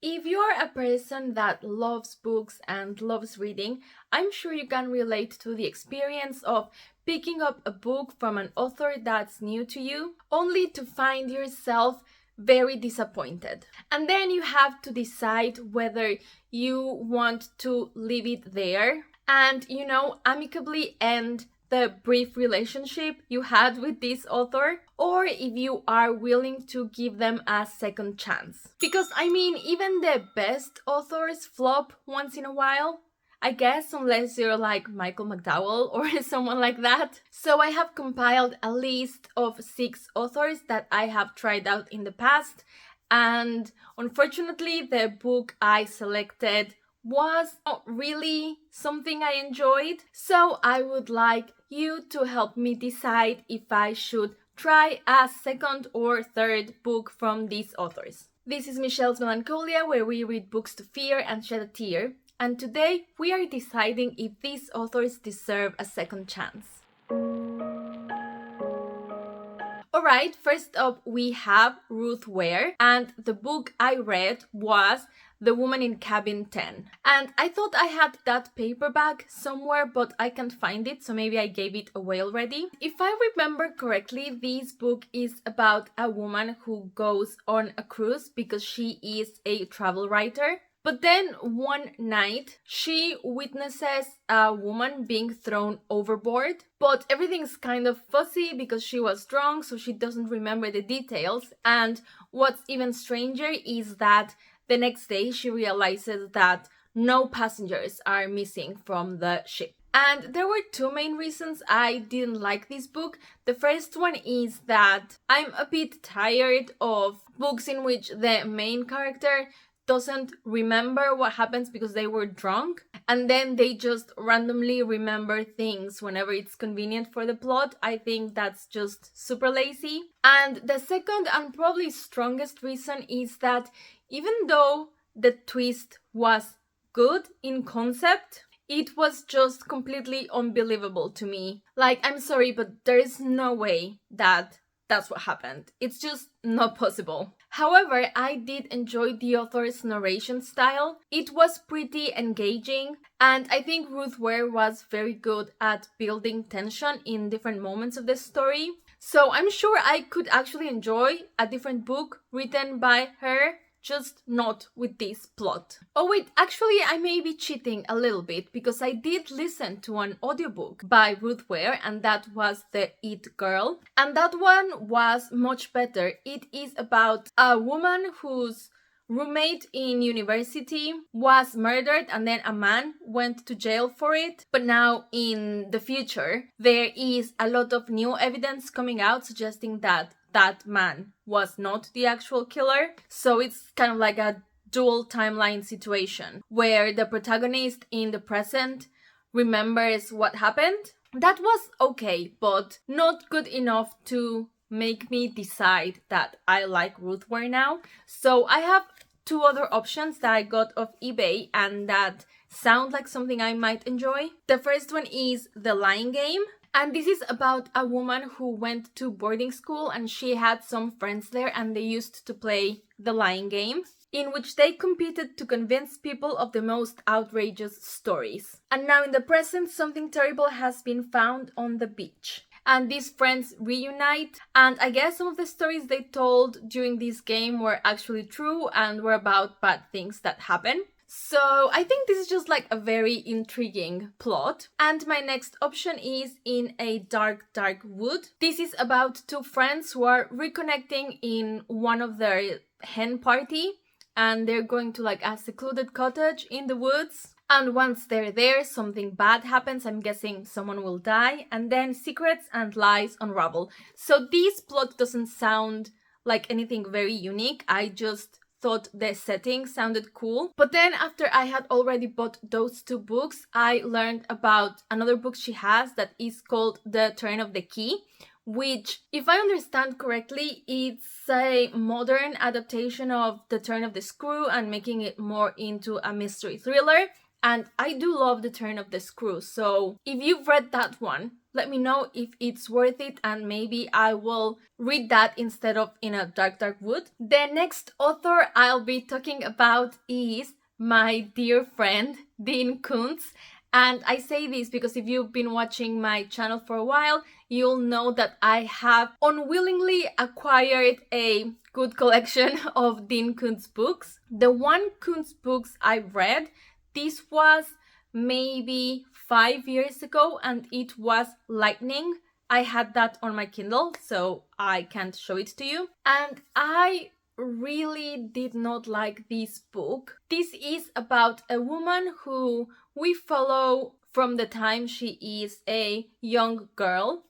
If you're a person that loves books and loves reading, I'm sure you can relate to the experience of picking up a book from an author that's new to you, only to find yourself very disappointed. And then you have to decide whether you want to leave it there and, amicably end the brief relationship you had with this author, or if you are willing to give them a second chance. Because even the best authors flop once in a while, I guess, unless you're like Michael McDowell or someone like that. So I have compiled a list of 6 authors that I have tried out in the past, and unfortunately the book I selected was not really something I enjoyed. So I would like you to help me decide if I should try a second or third book from these authors. This is Michelle's Melancholia, where we read books to fear and shed a tear. And today we are deciding if these authors deserve a second chance. Alright, first up we have Ruth Ware, and the book I read was The Woman in Cabin 10. And I thought I had that paperback somewhere, but I can't find it, so maybe I gave it away already. If I remember correctly, this book is about a woman who goes on a cruise because she is a travel writer. But then one night, she witnesses a woman being thrown overboard, but everything's kind of fuzzy because she was drunk, so she doesn't remember the details. And what's even stranger is that the next day she realizes that no passengers are missing from the ship. And there were 2 main reasons I didn't like this book. The first one is that I'm a bit tired of books in which the main character doesn't remember what happens because they were drunk, and then they just randomly remember things whenever it's convenient for the plot. I think that's just super lazy. And the second and probably strongest reason is that even though the twist was good in concept, it was just completely unbelievable to me. Like, I'm sorry, but there is no way that that's what happened. It's just not possible. However, I did enjoy the author's narration style. It was pretty engaging, and I think Ruth Ware was very good at building tension in different moments of the story. So I'm sure I could actually enjoy a different book written by her, just not with this plot. Oh wait, actually I may be cheating a little bit because I did listen to an audiobook by Ruth Ware, and that was The It Girl. And that one was much better. It is about a woman whose roommate in university was murdered and then a man went to jail for it. But now in the future, there is a lot of new evidence coming out suggesting that that man was not the actual killer. So it's kind of like a dual timeline situation where the protagonist in the present remembers what happened. That was okay, but not good enough to make me decide that I like Ruth Ware now. So I have 2 other options that I got off eBay and that sound like something I might enjoy. The first one is The Lying Game. And this is about a woman who went to boarding school and she had some friends there, and they used to play the lying game, in which they competed to convince people of the most outrageous stories. And now in the present, something terrible has been found on the beach. And these friends reunite, and I guess some of the stories they told during this game were actually true and were about bad things that happen. So I think this is just like a very intriguing plot. And my next option is In a Dark, Dark Wood. This is about 2 friends who are reconnecting in one of their hen party, and they're going to like a secluded cottage in the woods. And once they're there, something bad happens. I'm guessing someone will die, and then secrets and lies unravel. So this plot doesn't sound like anything very unique. I just thought the setting sounded cool. But then after I had already bought those 2 books, I learned about another book she has that is called The Turn of the Key, which, if I understand correctly, it's a modern adaptation of The Turn of the Screw and making it more into a mystery thriller. and I do love The Turn of the Screw. So if you've read that one, let me know if it's worth it, and maybe I will read that instead of In a Dark, Dark Wood. The next author I'll be talking about is my dear friend, Dean Koontz. And I say this because if you've been watching my channel for a while, you'll know that I have unwillingly acquired a good collection of Dean Koontz books. The one Koontz books I read, this was maybe 5 years ago, and it was Lightning. I had that on my Kindle, so I can't show it to you. And I really did not like this book. This is about a woman who we follow from the time she is a young girl,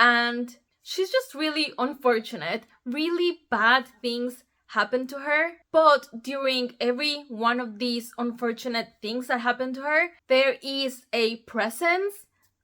and she's just really unfortunate. Really bad things happen to her, but during every one of these unfortunate things that happen to her, there is a presence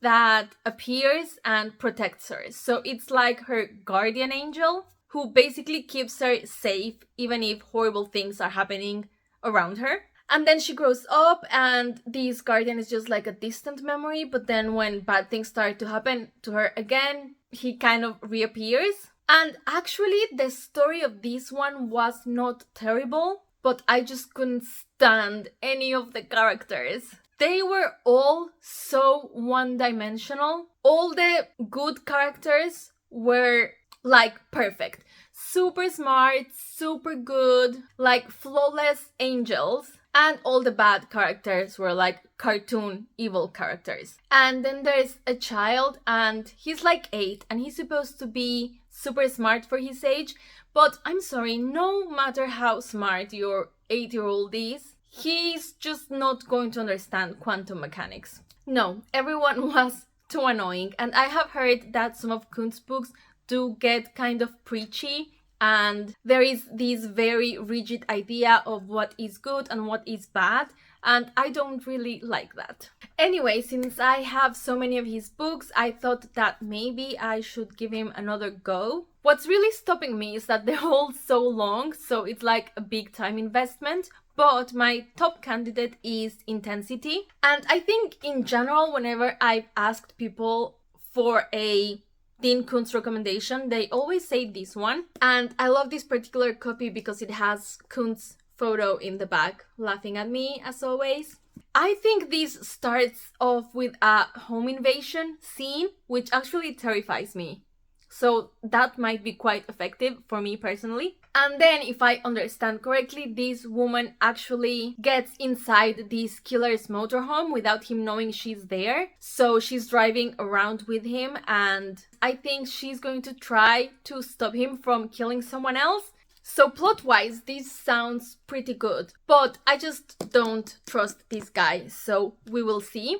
that appears and protects her. So it's like her guardian angel who basically keeps her safe even if horrible things are happening around her. And then she grows up and this guardian is just like a distant memory, but then when bad things start to happen to her again, he kind of reappears. And actually the story of this one was not terrible, but I just couldn't stand any of the characters. They were all so one-dimensional. All the good characters were like perfect. Super smart, super good, like flawless angels. And all the bad characters were like cartoon evil characters. And then there's a child and he's like 8 and he's supposed to be super smart for his age. But I'm sorry, no matter how smart your 8-year-old is, he's just not going to understand quantum mechanics. No, everyone was too annoying. And I have heard that some of Koontz books do get kind of preachy, and there is this very rigid idea of what is good and what is bad, and I don't really like that. Anyway, since I have so many of his books, I thought that maybe I should give him another go. What's really stopping me is that they're all so long, so it's like a big time investment. But my top candidate is Intensity. And I think in general, whenever I've asked people for a Dean Koontz recommendation, they always say this one. And I love this particular copy because it has Koontz photo in the back, laughing at me as always. I think this starts off with a home invasion scene, which actually terrifies me. So that might be quite effective for me personally. And then, if I understand correctly, this woman actually gets inside this killer's motorhome without him knowing she's there. So she's driving around with him, and I think she's going to try to stop him from killing someone else. So plot-wise, this sounds pretty good, but I just don't trust this guy, so we will see.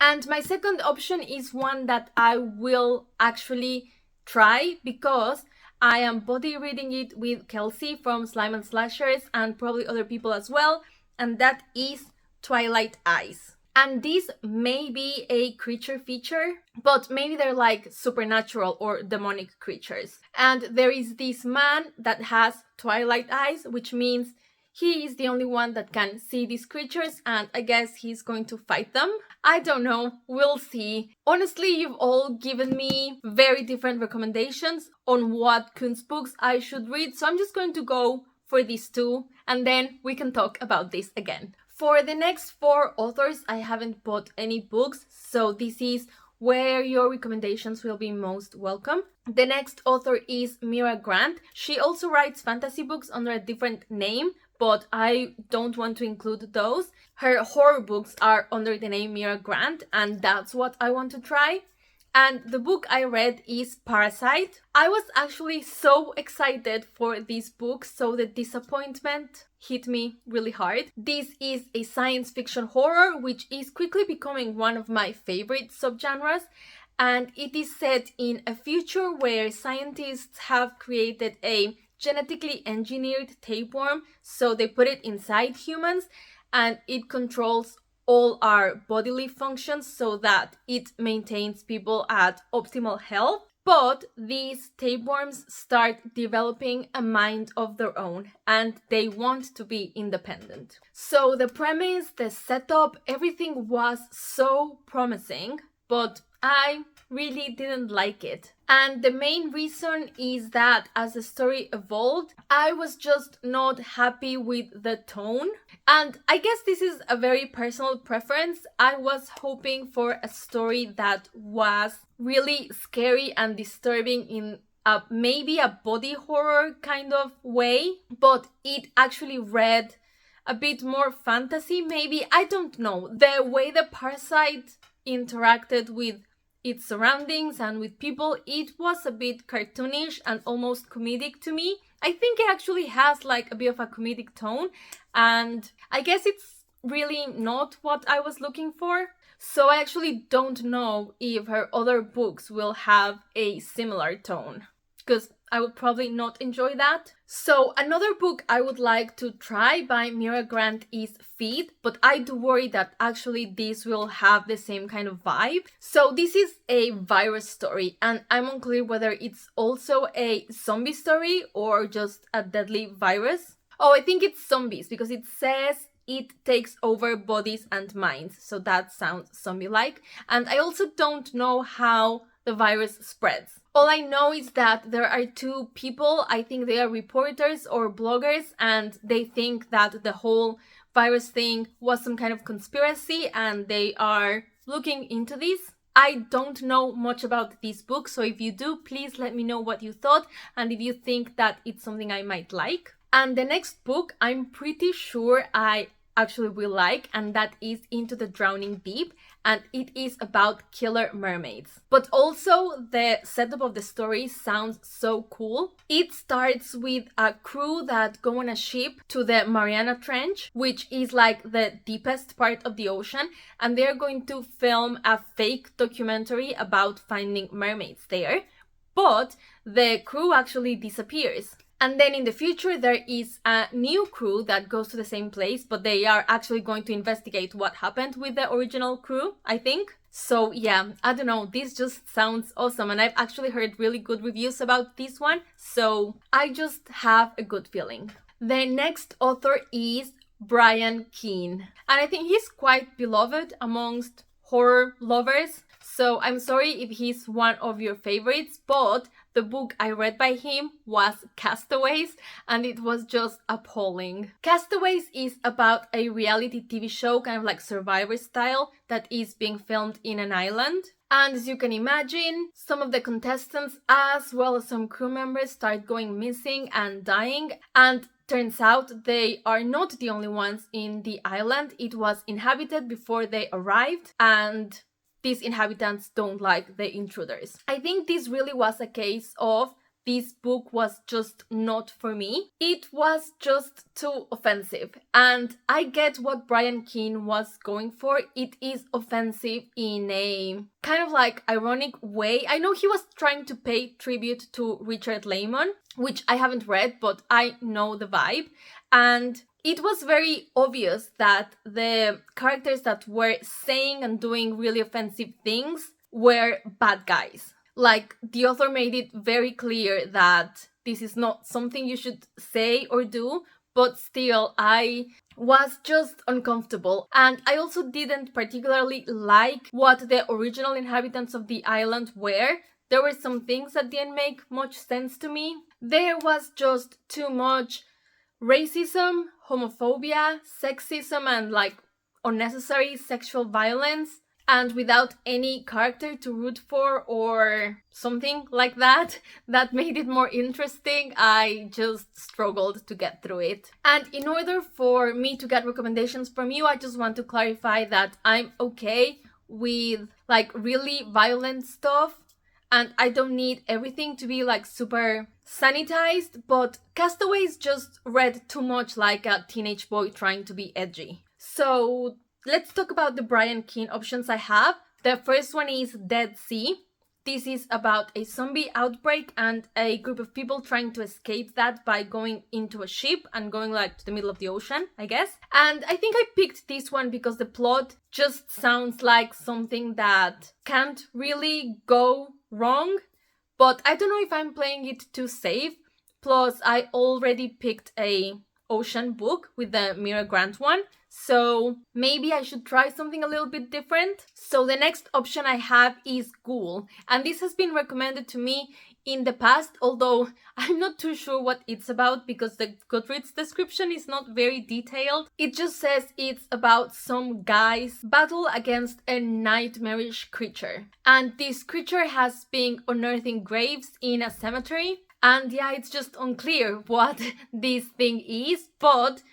And my second option is one that I will actually try because I am body reading it with Kelsey from Slime and Slashers and probably other people as well, and that is Twilight Eyes. And this may be a creature feature, but maybe they're like supernatural or demonic creatures. And there is this man that has Twilight Eyes, which means he is the only one that can see these creatures, and I guess he's going to fight them. I don't know, we'll see. Honestly, you've all given me very different recommendations on what Koontz books I should read, so I'm just going to go for these two, and then we can talk about this again. For the next 4 authors, I haven't bought any books, so this is where your recommendations will be most welcome. The next author is Mira Grant. She also writes fantasy books under a different name, but I don't want to include those. Her horror books are under the name Mira Grant, and that's what I want to try. And the book I read is Parasite. I was actually so excited for this book, so the disappointment hit me really hard. This is a science fiction horror, which is quickly becoming one of my favorite subgenres. And it is set in a future where scientists have created a genetically engineered tapeworm, so they put it inside humans and it controls all our bodily functions so that it maintains people at optimal health. But these tapeworms start developing a mind of their own and they want to be independent. So the premise, the setup, everything was so promising, but I really didn't like it. And the main reason is that as the story evolved, I was just not happy with the tone. And I guess this is a very personal preference. I was hoping for a story that was really scary and disturbing in maybe a body horror kind of way, but it actually read a bit more fantasy, maybe. I don't know. The way the Parasite interacted with its surroundings and with people, it was a bit cartoonish and almost comedic to me. I think it actually has like a bit of a comedic tone, and I guess it's really not what I was looking for. So I actually don't know if her other books will have a similar tone, because I would probably not enjoy that. So another book I would like to try by Mira Grant is Feed, but I do worry that actually this will have the same kind of vibe. So this is a virus story, and I'm unclear whether it's also a zombie story or just a deadly virus. Oh, I think it's zombies because it says it takes over bodies and minds, so that sounds zombie-like. And I also don't know how the virus spreads. All I know is that there are two people, I think they are reporters or bloggers, and they think that the whole virus thing was some kind of conspiracy and they are looking into this. I don't know much about this book, so if you do, please let me know what you thought and if you think that it's something I might like. And the next book, I'm pretty sure I actually will like, and that is Into the Drowning Deep, and it is about killer mermaids. But also the setup of the story sounds so cool. It starts with a crew that go on a ship to the Mariana Trench, which is like the deepest part of the ocean, and they're going to film a fake documentary about finding mermaids there. But the crew actually disappears. And then in the future, there is a new crew that goes to the same place, but they are actually going to investigate what happened with the original crew, I think. So yeah, I don't know, this just sounds awesome, and I've actually heard really good reviews about this one, so I just have a good feeling. The next author is Brian Keene, and I think he's quite beloved amongst horror lovers. So I'm sorry if he's one of your favorites, but the book I read by him was Castaways, and it was just appalling. Castaways is about a reality TV show, kind of like Survivor style, that is being filmed in an island. And as you can imagine, some of the contestants as well as some crew members start going missing and dying, and turns out they are not the only ones in the island. It was inhabited before they arrived, and these inhabitants don't like the intruders. I think this really was a case of this book was just not for me. It was just too offensive. And I get what Brian Keene was going for. It is offensive in a kind of like ironic way. I know he was trying to pay tribute to Richard Layman, which I haven't read, but I know the vibe. And it was very obvious that the characters that were saying and doing really offensive things were bad guys. Like, the author made it very clear that this is not something you should say or do, but still, I was just uncomfortable. And I also didn't particularly like what the original inhabitants of the island were. There were some things that didn't make much sense to me. There was just too much racism, homophobia, sexism, and like unnecessary sexual violence, and without any character to root for or something like that made it more interesting. I just struggled to get through it. And in order for me to get recommendations from you, I just want to clarify that I'm okay with like really violent stuff, and I don't need everything to be like super sanitized, but Castaways just read too much like a teenage boy trying to be edgy. So let's talk about the Brian Keene options I have. The first one is Dead Sea. This is about a zombie outbreak and a group of people trying to escape that by going into a ship and going like to the middle of the ocean, I guess. And I think I picked this one because the plot just sounds like something that can't really go wrong, but I don't know if I'm playing it too safe. Plus, I already picked a ocean book with the Mira Grant one, so maybe I should try something a little bit different. So the next option I have is Ghoul, and this has been recommended to me in the past, although I'm not too sure what it's about because the Goodreads description is not very detailed. It just says it's about some guys battle against a nightmarish creature, and this creature has been unearthing graves in a cemetery. And yeah, it's just unclear what this thing is, but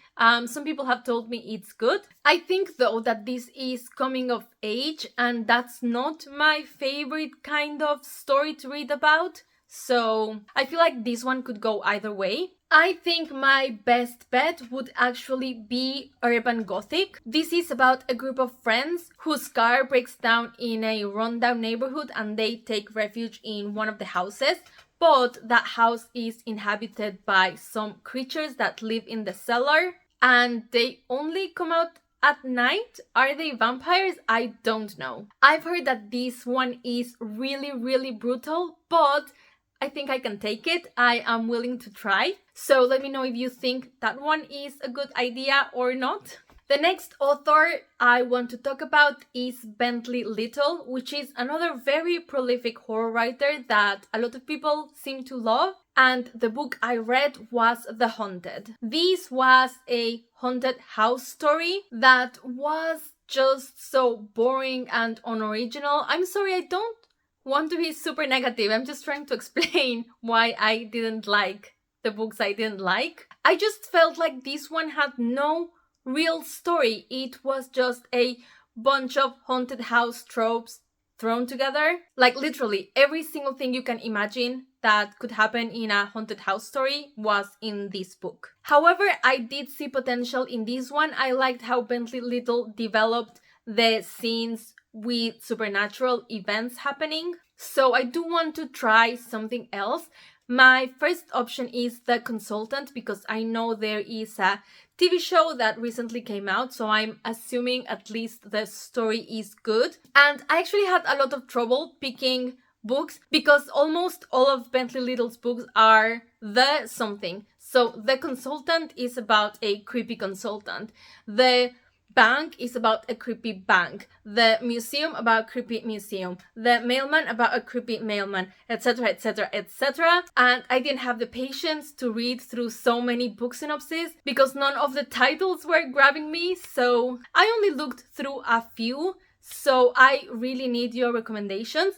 some people have told me it's good. I think though that this is coming of age, and that's not my favorite kind of story to read about. So I feel like this one could go either way. I think my best bet would actually be Urban Gothic. This is about a group of friends whose car breaks down in a rundown neighborhood and they take refuge in one of the houses. But that house is inhabited by some creatures that live in the cellar and they only come out at night. Are they vampires? I don't know. I've heard that this one is really, really brutal, but I think I can take it. I am willing to try. So let me know if you think that one is a good idea or not. The next author I want to talk about is Bentley Little, which is another very prolific horror writer that a lot of people seem to love. And the book I read was The Haunted. This was a haunted house story that was just so boring and unoriginal. I'm sorry, I don't want to be super negative. I'm just trying to explain why I didn't like the books I didn't like. I just felt like this one had no real story. It was just a bunch of haunted house tropes thrown together. Like literally every single thing you can imagine that could happen in a haunted house story was in this book. However, I did see potential in this one. I liked how Bentley Little developed the scenes with supernatural events happening. So I do want to try something else. My first option is The Consultant because I know there is a TV show that recently came out, so I'm assuming at least the story is good. And I actually had a lot of trouble picking books because almost all of Bentley Little's books are the something. So The Consultant is about a creepy consultant. The Bank is about a creepy bank. The Museum about a creepy museum. The Mailman about a creepy mailman, etc, etc, etc. And I didn't have the patience to read through so many book synopses because none of the titles were grabbing me. So I only looked through a few. So I really need your recommendations.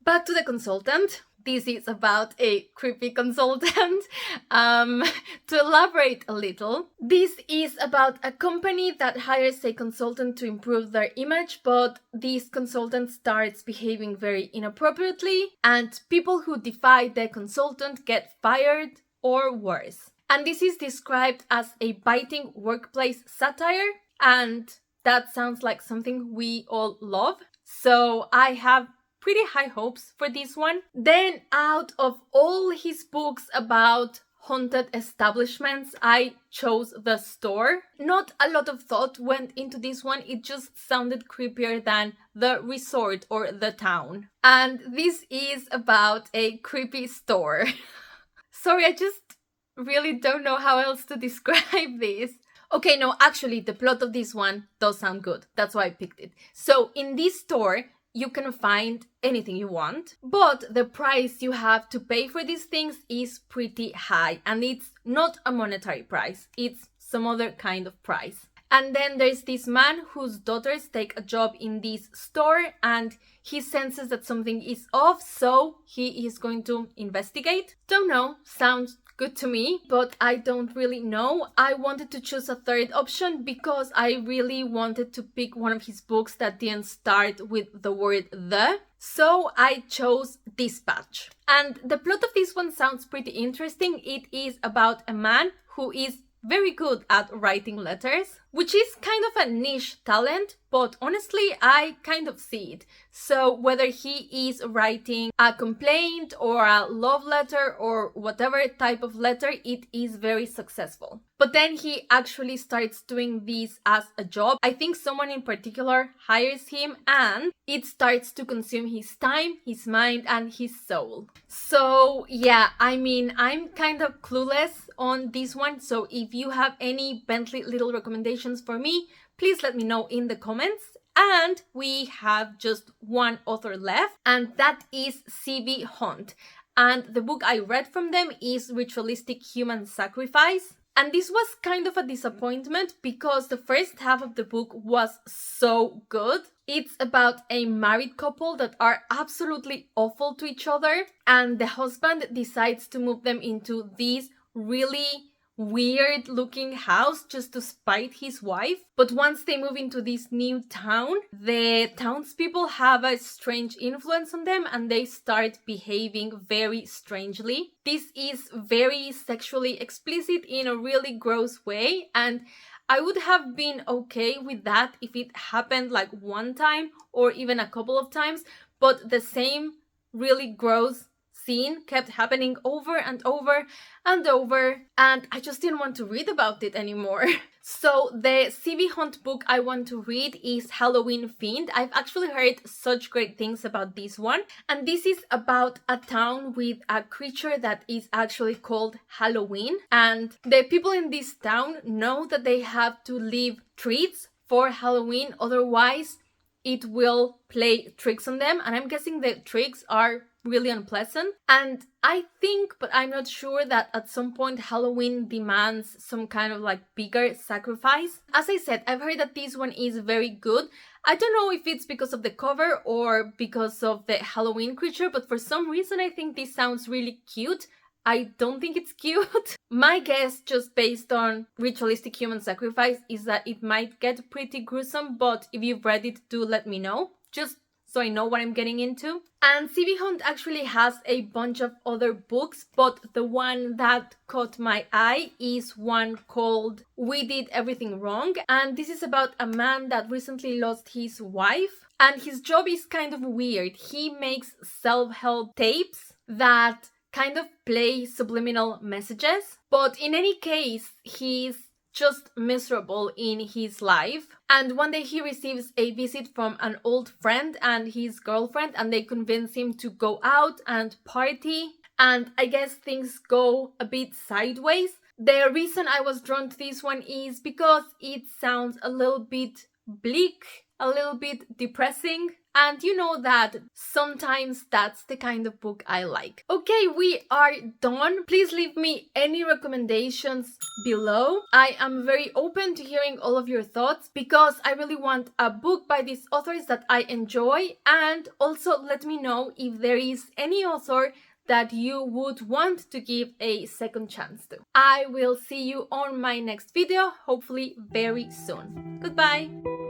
Back to The Consultant. This is about a creepy consultant. To elaborate a little, this is about a company that hires a consultant to improve their image, but this consultant starts behaving very inappropriately, and people who defy the consultant get fired or worse. And this is described as a biting workplace satire, and that sounds like something we all love. So I have pretty high hopes for this one. Then out of all his books about haunted establishments, I chose The Store. Not a lot of thought went into this one. It just sounded creepier than The Resort or The Town. And this is about a creepy store. Sorry, I just really don't know how else to describe this. Okay, no, actually, the plot of this one does sound good. That's why I picked it. So in this store, you can find anything you want, but the price you have to pay for these things is pretty high, and it's not a monetary price, it's some other kind of price. And then there's this man whose daughters take a job in this store and he senses that something is off, so he is going to investigate. Don't know, sounds good to me, but I don't really know. I wanted to choose a third option because I really wanted to pick one of his books that didn't start with the word the. So I chose Dispatch. And the plot of this one sounds pretty interesting. It is about a man who is very good at writing letters, which is kind of a niche talent, but honestly, I kind of see it. So whether he is writing a complaint or a love letter or whatever type of letter, it is very successful. But then he actually starts doing this as a job. I think someone in particular hires him and it starts to consume his time, his mind, and his soul. So yeah, I mean, I'm kind of clueless on this one. So if you have any Bentley little recommendations for me, please let me know in the comments. And we have just one author left, and that is C.V. Hunt. And the book I read from them is Ritualistic Human Sacrifice. And this was kind of a disappointment because the first half of the book was so good. It's about a married couple that are absolutely awful to each other, and the husband decides to move them into this really weird looking house just to spite his wife. But once they move into this new town, the townspeople have a strange influence on them and they start behaving very strangely. This is very sexually explicit in a really gross way, and I would have been okay with that if it happened like one time or even a couple of times, but the same really gross scene kept happening over and over and over, and I just didn't want to read about it anymore. So the C.V. Hunt book I want to read is Halloween Fiend. I've actually heard such great things about this one, and this is about a town with a creature that is actually called Halloween, and the people in this town know that they have to leave treats for Halloween, otherwise it will play tricks on them, and I'm guessing the tricks are really unpleasant. And I think, but I'm not sure, that at some point Halloween demands some kind of like bigger sacrifice. As I said, I've heard that this one is very good. I don't know if it's because of the cover or because of the Halloween creature, but for some reason I think this sounds really cute. I don't think it's cute. My guess, just based on Ritualistic Human Sacrifice, is that it might get pretty gruesome, but if you've read it, do let me know, just so I know what I'm getting into. And C.V. Hunt actually has a bunch of other books, but the one that caught my eye is one called We Did Everything Wrong, and this is about a man that recently lost his wife, and his job is kind of weird. He makes self-help tapes that kind of play subliminal messages, but in any case, he's just miserable in his life. And one day he receives a visit from an old friend and his girlfriend, and they convince him to go out and party, and I guess things go a bit sideways. The reason I was drawn to this one is because it sounds a little bit bleak, a little bit depressing, and you know that sometimes that's the kind of book I like. Okay, we are done. Please leave me any recommendations below. I am very open to hearing all of your thoughts because I really want a book by these authors that I enjoy, and also let me know if there is any author that you would want to give a second chance to. I will see you on my next video, hopefully very soon. Goodbye!